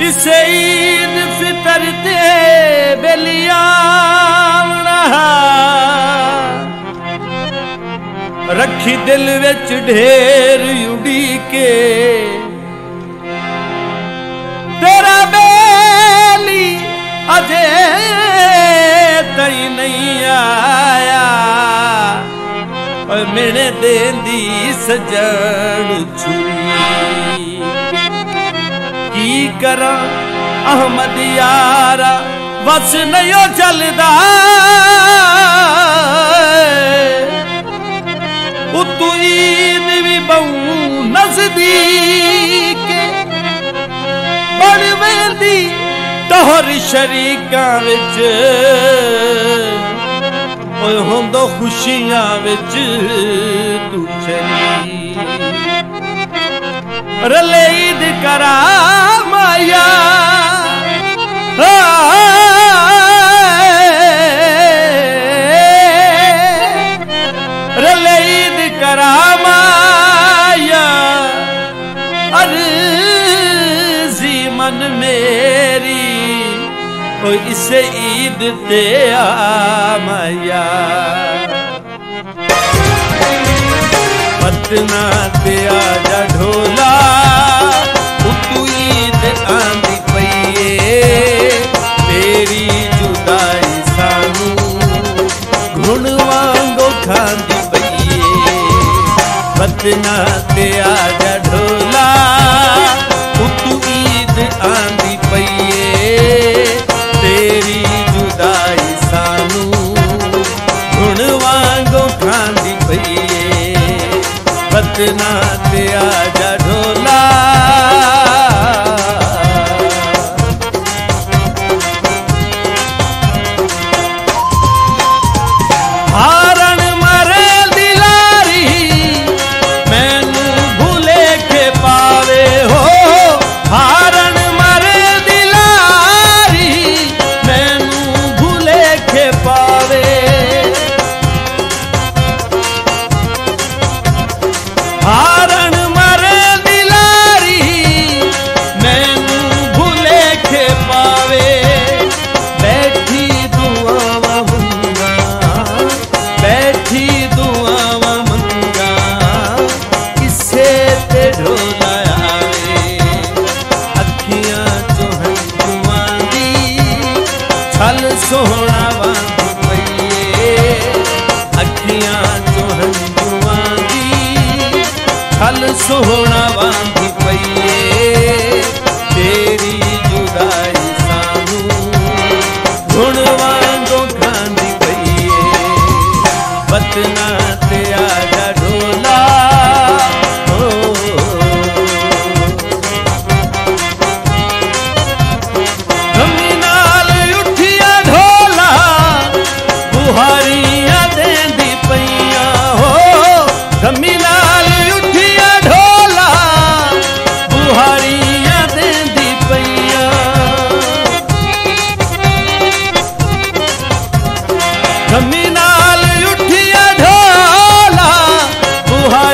इसे ईद फितर ते बेलिया रखी दिल विच ढेर उड़ी के तेरा बेली अजे तई नहीं आया और मेरे देंदी सजन छुरी की करा अहमद यारा बस नहीं चलदा तू ईद भी बहु नजदीक बन वेंदी तोहर शरीकां विच ओए होंदो खुशियां विच तू चली रले ईद करा माया रले ईद करा माया अर्जी मन मेरी ओ इसे ईद ते आ माया पटना ते आजा ढोला तू ईद आंदी पईए तेरी जुदाई सानू घुण वांगो खांदी पईए पटना ते आजा ढोला तू ईद आंदी पईए तेरी जुदाई सानू घुण वांगो खांदी पईए पटना ते आजा ढोला हारण मरे दिलारी मैनू भूले के पावे हो हारण मरे दिलारी मैनू भूले के पावे हारण मरे दिलारी मैनू भूले के पावे बैठी दुआवा मंगा बैठी दुआवा मंगा किसे ते ढोला आवे अखियां चो हंजुआं दी छल सोहना वांग पईए अखियां चो हंजुआं दी छल सोहना वांग पईए तेरी जुदाई सानू घुण वांगो खांदी पईए पटना ते आजा ढोला गमी नाल उठिया ढोला बुहारियां देंदी पईयां हो गमी नाल उठिया ढोला बुहारियां देंदी पईयां गमी नाल उठिया ढोला बुहारियां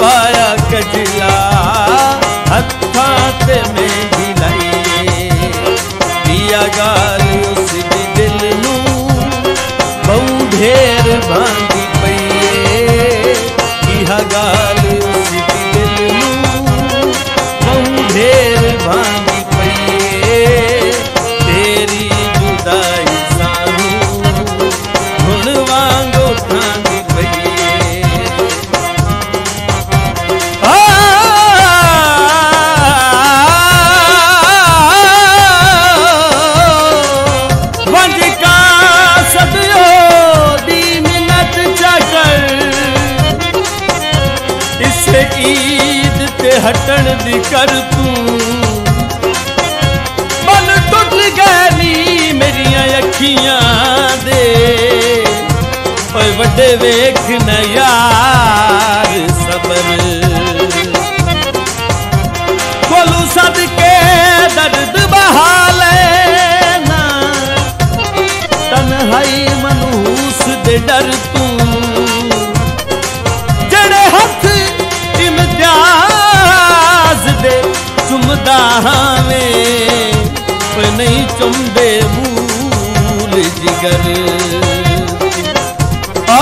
पाया कजला हत्थां ते मेहंदी लाईए पिया गाल उस दी दिल नू बहु ढेर भांदी पईए इहा गाल उस दी दिल नू बहु ढेर भांदी पईए तेरी जुदाई सानू हुण वांगो खांदी पईए वंज का सदियो दी मिन्नत चाकर इसे ईद ते हटण दी कर तू मन टुट गई मेरिया अखियां दे ओए वड्डे वेख न यार सबर कोलू सद के दर्द बहा लेना तन्हाई मनूस दे डर तू जड़े हथ इम्तियाज दे चुमदा में नहीं चुमदे मूल जिगर ओ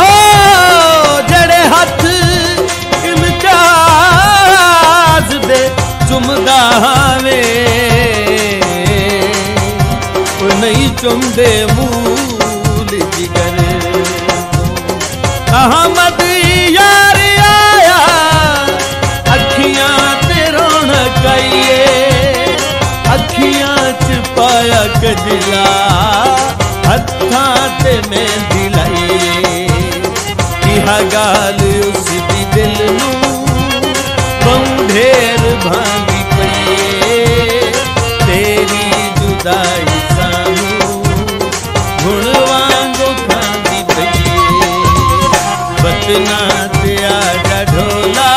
जड़े हथ इम्तियाज दे चुमदा में नहीं चुमदे मूल जिगर अहमद यार आया अखियां ते रौनक आईए अखियां च पाया कजला हत्थां ते मेहंदी लाईए इहा गाल उस दी दिल नू बहु ढेर भांदी पईए तेरी जुदाई सानू हुण वांगो खांदी पईए बतना ते आजा ढोला